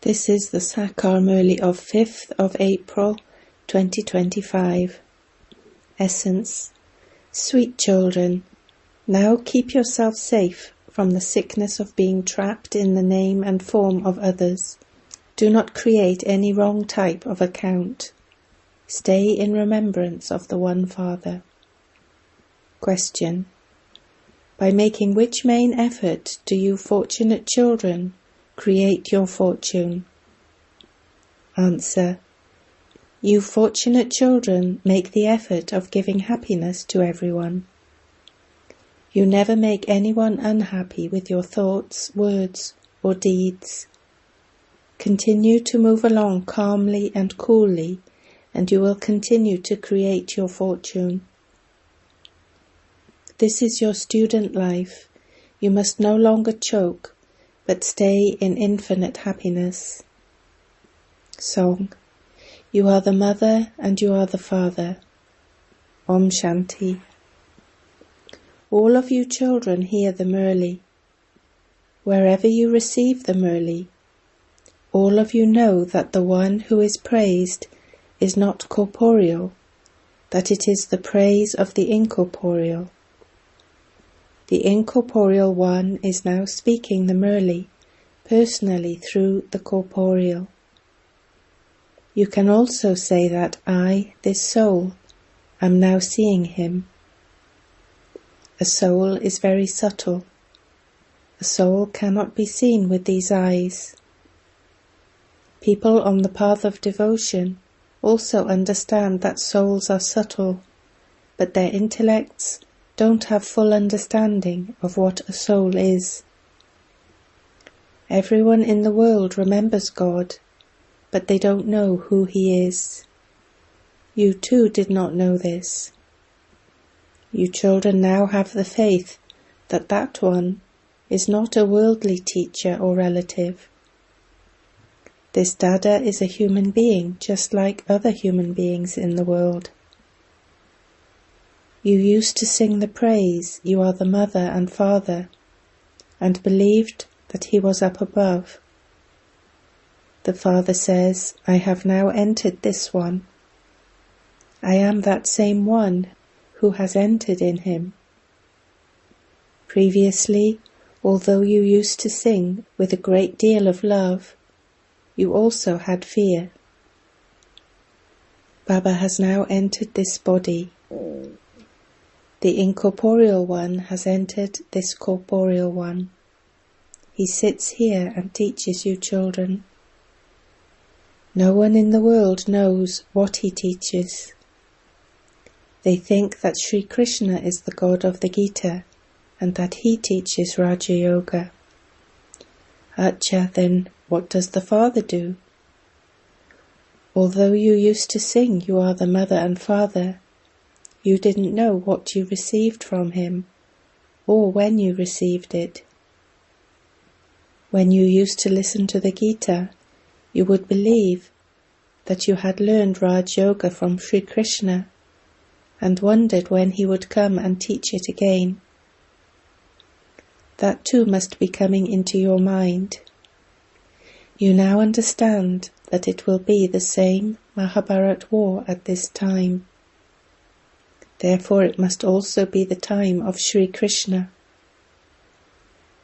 This is the Sakar Murli of 5th of April 2025. Essence. Sweet children, now keep yourself safe from the sickness of being trapped in the name and form of others. Do not create any wrong type of account. Stay in remembrance of the One Father. Question. By making which main effort do you fortunate children create your fortune? Answer. You fortunate children make the effort of giving happiness to everyone. You never make anyone unhappy with your thoughts, words, or deeds. Continue to move along calmly and coolly, and you will continue to create your fortune. This is your student life. You must no longer choke, but stay in infinite happiness. Song. You are the mother and you are the father. Om Shanti. All of you children hear the Murli. Wherever you receive the Murli, all of you know that the one who is praised is not corporeal, that it is the praise of the incorporeal. The incorporeal one is now speaking the Murli personally through the corporeal. You can also say that I, this soul, am now seeing him. A soul is very subtle. A soul cannot be seen with these eyes. People on the path of devotion also understand that souls are subtle, but their intellects don't have full understanding of what a soul is. Everyone in the world remembers God, but they don't know who He is. You too did not know this. You children now have the faith that that one is not a worldly teacher or relative. This Dada is a human being just like other human beings in the world. You used to sing the praise, you are the mother and father, and believed that he was up above. The Father says, I have now entered this one. I am that same one who has entered in him. Previously, although you used to sing with a great deal of love, you also had fear. Baba has now entered this body. The incorporeal one has entered this corporeal one. He sits here and teaches you children. No one in the world knows what he teaches. They think that Sri Krishna is the God of the Gita and that he teaches Raja Yoga. Acha, then what does the Father do? Although you used to sing you are the mother and father, you didn't know what you received from him, or when you received it. When you used to listen to the Gita, you would believe that you had learned Raj Yoga from Sri Krishna, and wondered when he would come and teach it again. That too must be coming into your mind. You now understand that it will be the same Mahabharat war at this time. Therefore it must also be the time of Sri Krishna.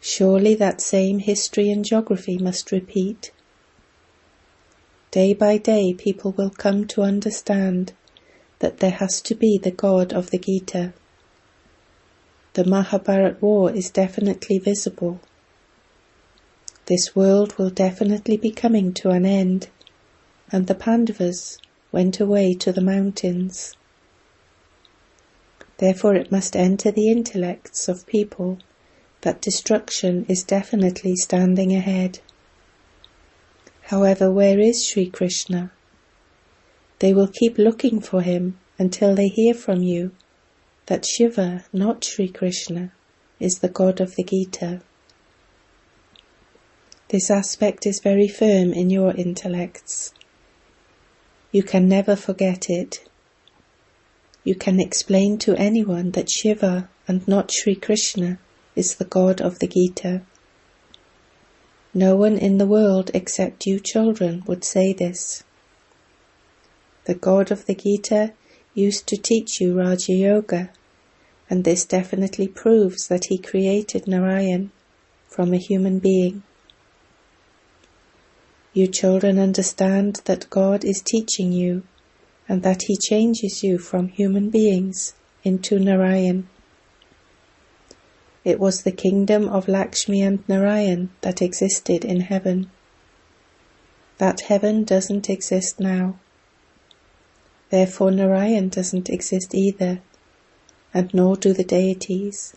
Surely that same history and geography must repeat. Day by day people will come to understand that there has to be the God of the Gita. The Mahabharat war is definitely visible. This world will definitely be coming to an end, and the Pandavas went away to the mountains. Therefore it must enter the intellects of people that destruction is definitely standing ahead. However, where is Sri Krishna? They will keep looking for him until they hear from you that Shiva, not Sri Krishna, is the God of the Gita. This aspect is very firm in your intellects. You can never forget it. You can explain to anyone that Shiva and not Sri Krishna is the God of the Gita. No one in the world except you children would say this. The God of the Gita used to teach you Raja Yoga, and this definitely proves that he created Narayan from a human being. You children understand that God is teaching you and that he changes you from human beings into Narayan. It was the kingdom of Lakshmi and Narayan that existed in heaven. That heaven doesn't exist now. Therefore Narayan doesn't exist either, and nor do the deities.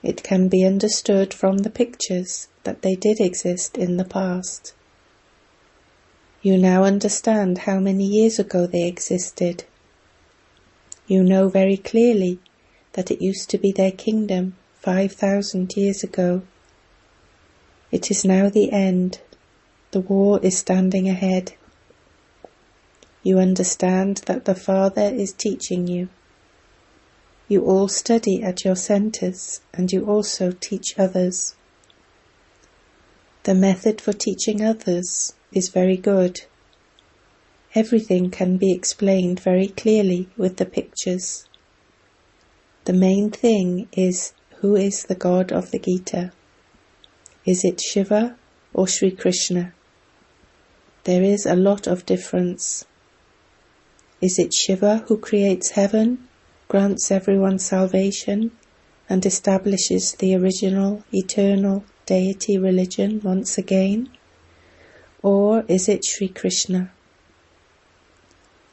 It can be understood from the pictures that they did exist in the past. You now understand how many years ago they existed. You know very clearly that it used to be their kingdom 5,000 years ago. It is now the end. The war is standing ahead. You understand that the Father is teaching you. You all study at your centers, and you also teach others. The method for teaching others is very good. Everything can be explained very clearly with the pictures. The main thing is, who is the God of the Gita? Is it Shiva or Sri Krishna? There is a lot of difference. Is it Shiva who creates heaven, grants everyone salvation, and establishes the original, eternal deity religion once again? Or is it Sri Krishna?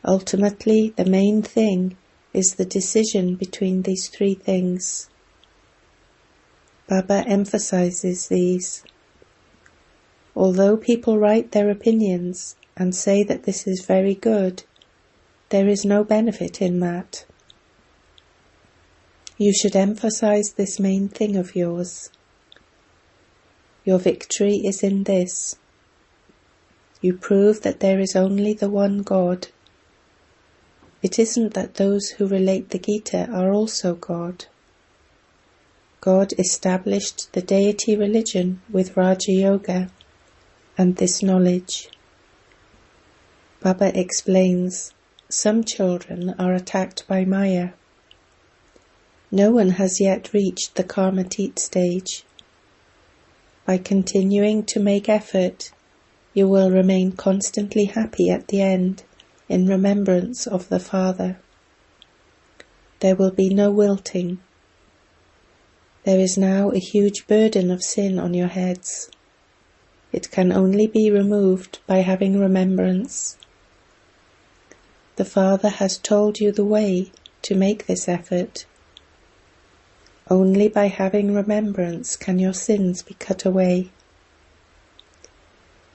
Ultimately, the main thing is the decision between these three things. Baba emphasizes these. Although people write their opinions and say that this is very good, there is no benefit in that. You should emphasize this main thing of yours. Your victory is in this. You prove that there is only the one God. It isn't that those who relate the Gita are also God. God established the deity religion with Raja Yoga and this knowledge. Baba explains, some children are attacked by Maya. No one has yet reached the Karmatit stage. By continuing to make effort, you will remain constantly happy at the end, in remembrance of the Father. There will be no wilting. There is now a huge burden of sin on your heads. It can only be removed by having remembrance. The Father has told you the way to make this effort. Only by having remembrance can your sins be cut away.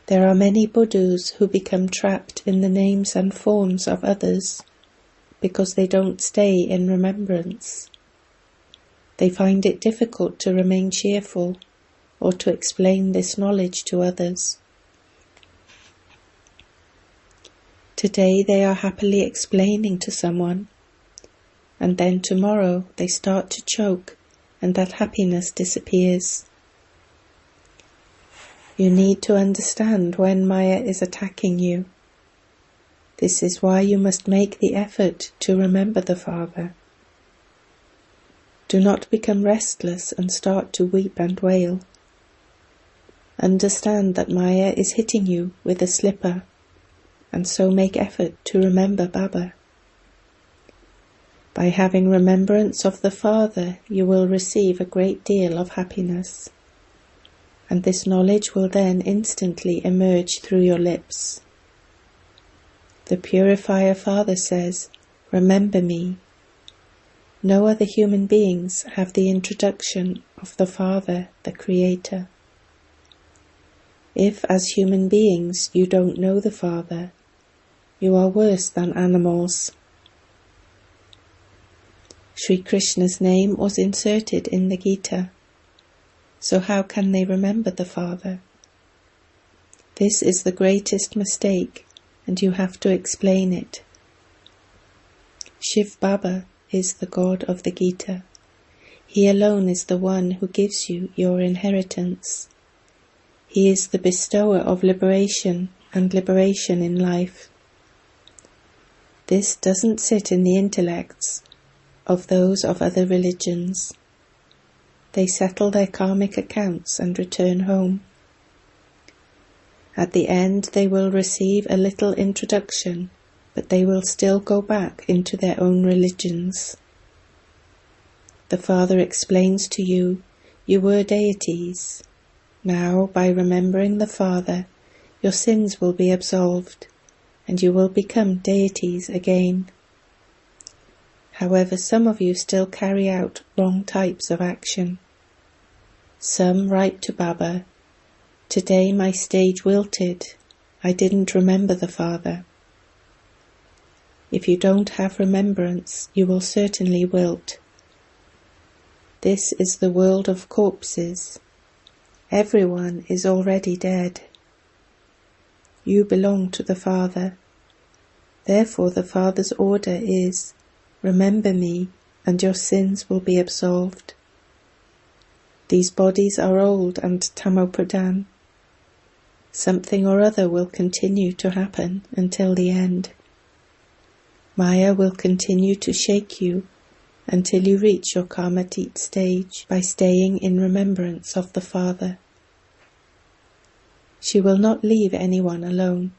There are many Buddhas who become trapped in the names and forms of others because they don't stay in remembrance. They find it difficult to remain cheerful or to explain this knowledge to others. Today they are happily explaining to someone, and then tomorrow they start to choke and that happiness disappears. You need to understand when Maya is attacking you. This is why you must make the effort to remember the Father. Do not become restless and start to weep and wail. Understand that Maya is hitting you with a slipper, and so make effort to remember Baba. By having remembrance of the Father, you will receive a great deal of happiness, and this knowledge will then instantly emerge through your lips. The Purifier Father says, "Remember me." No other human beings have the introduction of the Father, the Creator. If, as human beings, you don't know the Father, you are worse than animals. Sri Krishna's name was inserted in the Gita, so how can they remember the Father? This is the greatest mistake, and you have to explain it. Shivbaba is the God of the Gita. He alone is the one who gives you your inheritance. He is the bestower of liberation and liberation in life. This doesn't sit in the intellects of those of other religions. They settle their karmic accounts and return home. At the end they will receive a little introduction, but they will still go back into their own religions. The Father explains to you, you were deities. Now, by remembering the Father, your sins will be absolved, and you will become deities again. However, some of you still carry out wrong types of action. Some write to Baba, "Today my stage wilted. I didn't remember the Father." If you don't have remembrance, you will certainly wilt. This is the world of corpses. Everyone is already dead. You belong to the Father. Therefore the Father's order is, remember me, and your sins will be absolved. These bodies are old and tamopradhan. Something or other will continue to happen until the end. Maya will continue to shake you until you reach your karmatit stage by staying in remembrance of the Father. She will not leave anyone alone.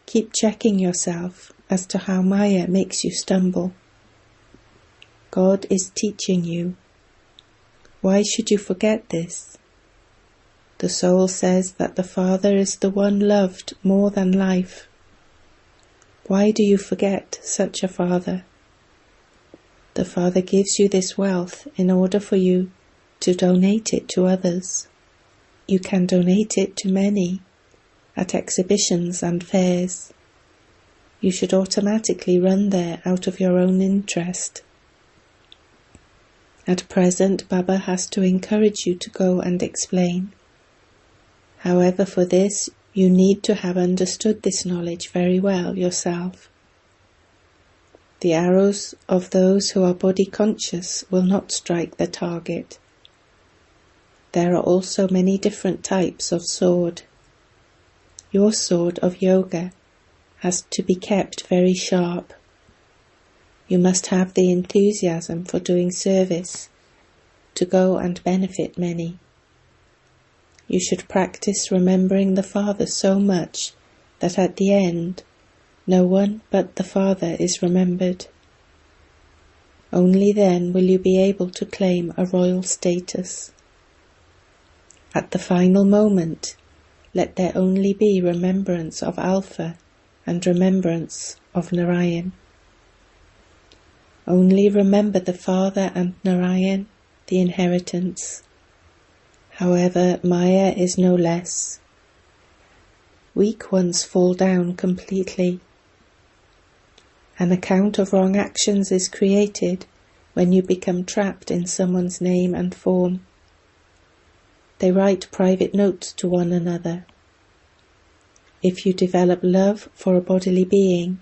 Keep checking yourself as to how Maya makes you stumble. God is teaching you. Why should you forget this? The soul says that the Father is the one loved more than life. Why do you forget such a Father? The Father gives you this wealth in order for you to donate it to others. You can donate it to many at exhibitions and fairs. You should automatically run there out of your own interest. At present, Baba has to encourage you to go and explain. However, for this, you need to have understood this knowledge very well yourself. The arrows of those who are body conscious will not strike the target. There are also many different types of sword. Your sword of yoga has to be kept very sharp. You must have the enthusiasm for doing service, to go and benefit many. You should practice remembering the Father so much that at the end, no one but the Father is remembered. Only then will you be able to claim a royal status. At the final moment, let there only be remembrance of Alpha and remembrance of Narayan. Only remember the Father and Narayan, the inheritance. However, Maya is no less. Weak ones fall down completely. An account of wrong actions is created when you become trapped in someone's name and form. They write private notes to one another. If you develop love for a bodily being,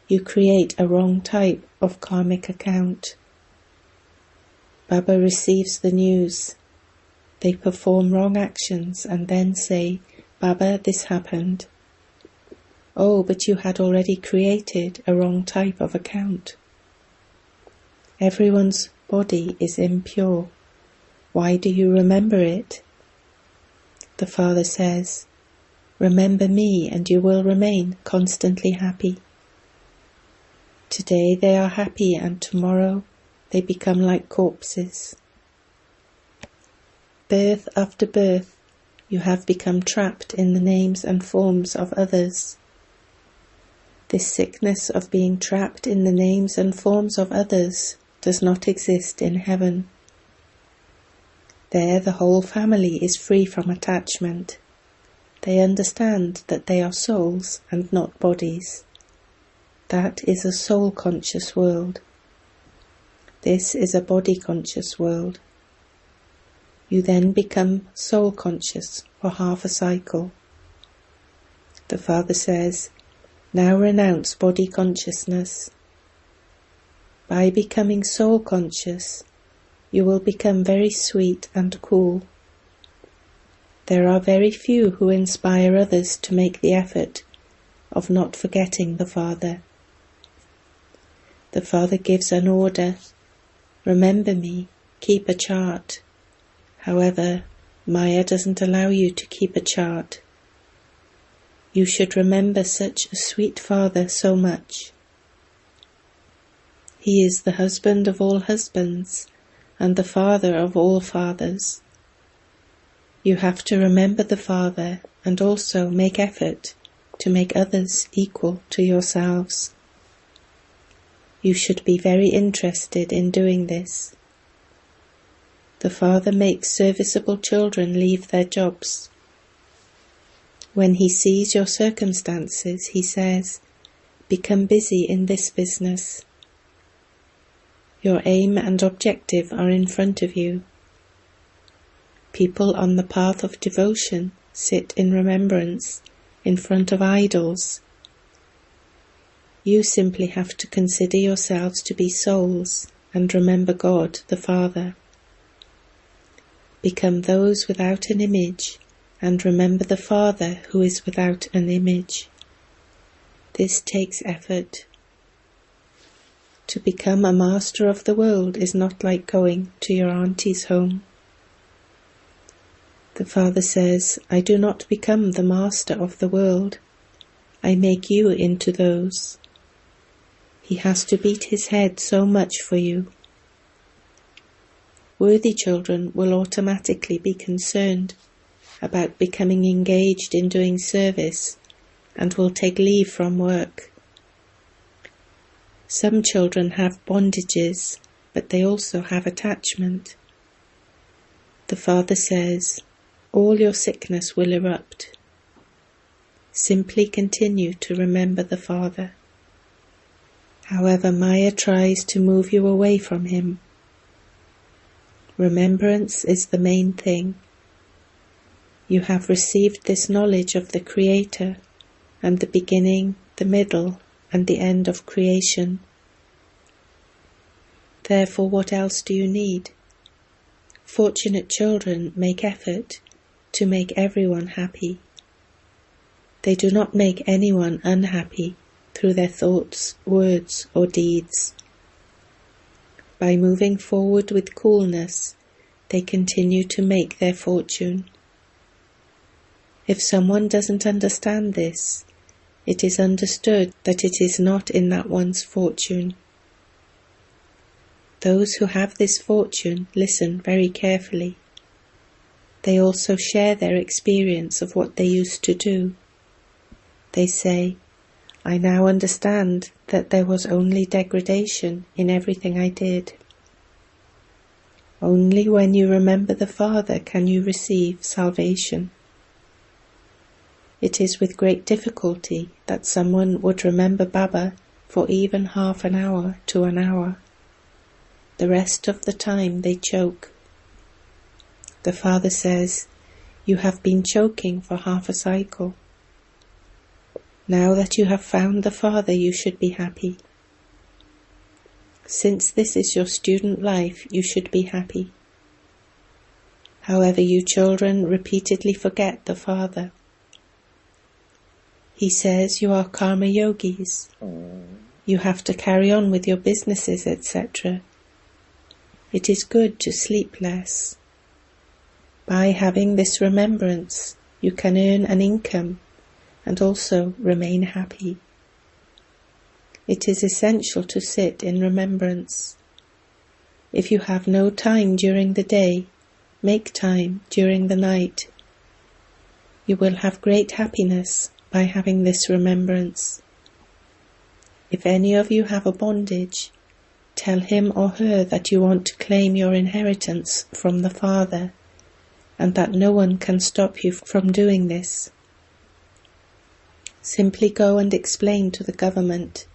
you create a wrong type of karmic account. Baba receives the news. They perform wrong actions and then say, "Baba, this happened." Oh, but you had already created a wrong type of account. Everyone's body is impure. Why do you remember it? The Father says, remember me and you will remain constantly happy. Today they are happy and tomorrow they become like corpses. Birth after birth, you have become trapped in the names and forms of others. This sickness of being trapped in the names and forms of others does not exist in heaven. There the whole family is free from attachment. They understand that they are souls and not bodies. That is a soul-conscious world. This is a body-conscious world. You then become soul-conscious for half a cycle. The Father says, now renounce body consciousness. By becoming soul-conscious, you will become very sweet and cool. There are very few who inspire others to make the effort of not forgetting the Father. The Father gives an order, remember me, keep a chart. However, Maya doesn't allow you to keep a chart. You should remember such a sweet Father so much. He is the husband of all husbands and the Father of all fathers. You have to remember the Father and also make effort to make others equal to yourselves. You should be very interested in doing this. The Father makes serviceable children leave their jobs. When he sees your circumstances, he says, become busy in this business. Your aim and objective are in front of you. People on the path of devotion sit in remembrance in front of idols. You simply have to consider yourselves to be souls and remember God the Father. Become those without an image and remember the Father who is without an image. This takes effort. To become a master of the world is not like going to your auntie's home. The Father says, I do not become the master of the world. I make you into those. He has to beat his head so much for you. Worthy children will automatically be concerned about becoming engaged in doing service and will take leave from work. Some children have bondages, but they also have attachment. The Father says, all your sickness will erupt. Simply continue to remember the Father. However, Maya tries to move you away from him. Remembrance is the main thing. You have received this knowledge of the Creator and the beginning, the middle, and the end of creation. Therefore, what else do you need? Fortunate children make effort to make everyone happy. They do not make anyone unhappy through their thoughts, words, or deeds. By moving forward with coolness, they continue to make their fortune. If someone doesn't understand this, it is understood that it is not in that one's fortune. Those who have this fortune listen very carefully. They also share their experience of what they used to do. They say, I now understand that there was only degradation in everything I did. Only when you remember the Father can you receive salvation. It is with great difficulty that someone would remember Baba for even half an hour to an hour. The rest of the time they choke. The Father says, you have been choking for half a cycle. Now that you have found the Father, you should be happy. Since this is your student life, you should be happy. However, you children repeatedly forget the Father. He says you are karma yogis. You have to carry on with your businesses, etc. It is good to sleep less. By having this remembrance, you can earn an income and also remain happy. It is essential to sit in remembrance. If you have no time during the day, make time during the night. You will have great happiness by having this remembrance. If any of you have a bondage, tell him or her that you want to claim your inheritance from the Father, and that no one can stop you from doing this. Simply go and explain to the government.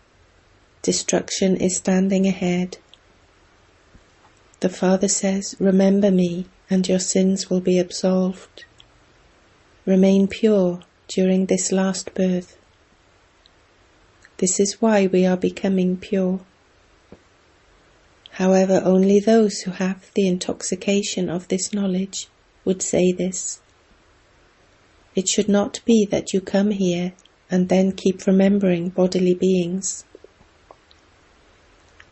Destruction is standing ahead. The Father says, remember me, and your sins will be absolved. Remain pure during this last birth. This is why we are becoming pure. However, only those who have the intoxication of this knowledge would say this. It should not be that you come here and then keep remembering bodily beings.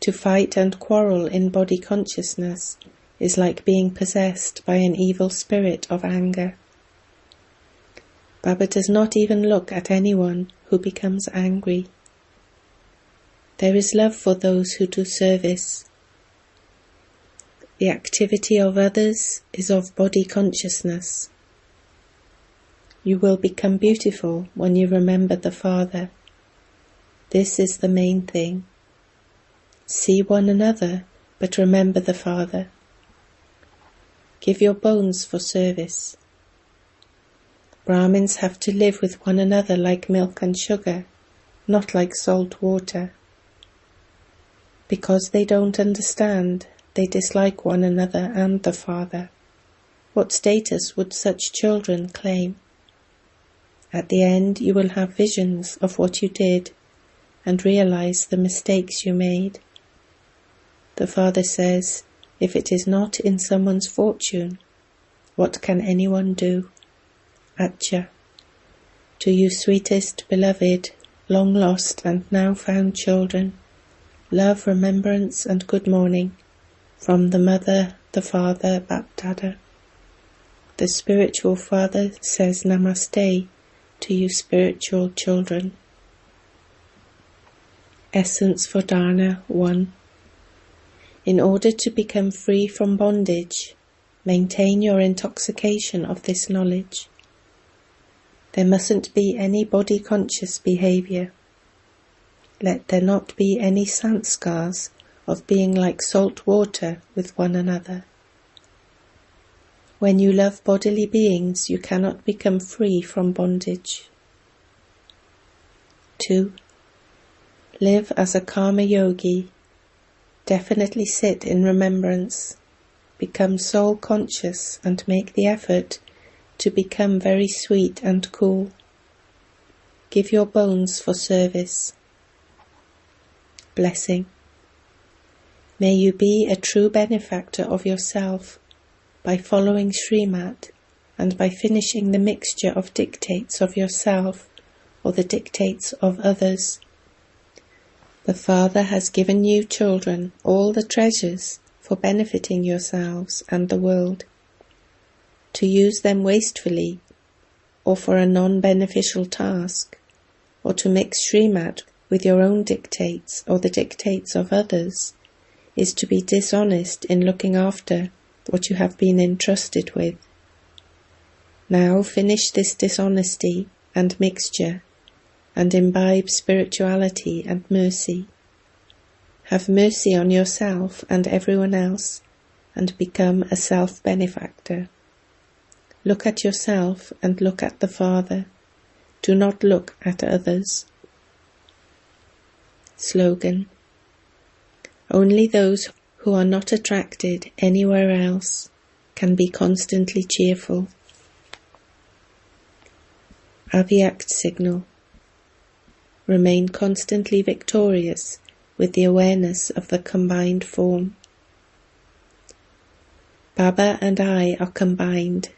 To fight and quarrel in body consciousness is like being possessed by an evil spirit of anger. Baba does not even look at anyone who becomes angry. There is love for those who do service. The activity of others is of body consciousness. You will become beautiful when you remember the Father. This is the main thing. See one another, but remember the Father. Give your bones for service. Brahmins have to live with one another like milk and sugar, not like salt water. Because they don't understand, they dislike one another and the Father. What status would such children claim? At the end, you will have visions of what you did and realize the mistakes you made. The Father says, if it is not in someone's fortune, what can anyone do? Atcha. To you sweetest, beloved, long lost and now found children, love, remembrance and good morning from the Mother, the Father, BapDada. The spiritual Father says Namaste to you spiritual children. Essence for Dharna 1. In order to become free from bondage, maintain your intoxication of this knowledge. There mustn't be any body-conscious behavior. Let there not be any sanskars of being like salt water with one another. When you love bodily beings, you cannot become free from bondage. 2. Live as a karma yogi. Definitely sit in remembrance. Become soul conscious and make the effort to become very sweet and cool. Give your bones for service. Blessing. May you be a true benefactor of yourself by following Srimat and by finishing the mixture of dictates of yourself or the dictates of others. The Father has given you children all the treasures for benefiting yourselves and the world. To use them wastefully or for a non-beneficial task, or to mix Srimat with your own dictates or the dictates of others, is to be dishonest in looking after what you have been entrusted with. Now finish this dishonesty and mixture and imbibe spirituality and mercy. Have mercy on yourself and everyone else and become a self-benefactor. Look at yourself and look at the Father. Do not look at others. Slogan. Only those who are not attracted anywhere else can be constantly cheerful. Avyakt signal. Remain constantly victorious with the awareness of the combined form. Baba and I are combined.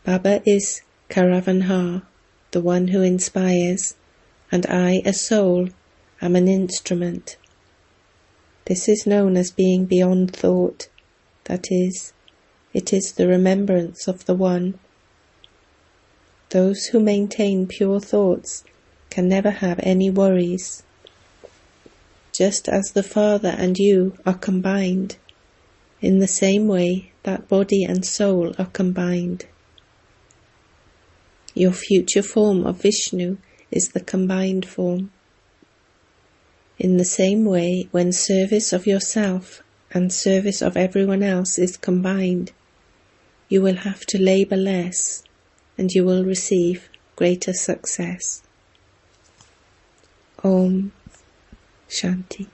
Baba is Karavanha, the one who inspires, and I, a soul, am an instrument. This is known as being beyond thought, that is, it is the remembrance of the One. Those who maintain pure thoughts can never have any worries. Just as the Father and you are combined, in the same way that body and soul are combined. Your future form of Vishnu is the combined form. In the same way, when service of yourself and service of everyone else is combined, you will have to labor less and you will receive greater success. Om Shanti.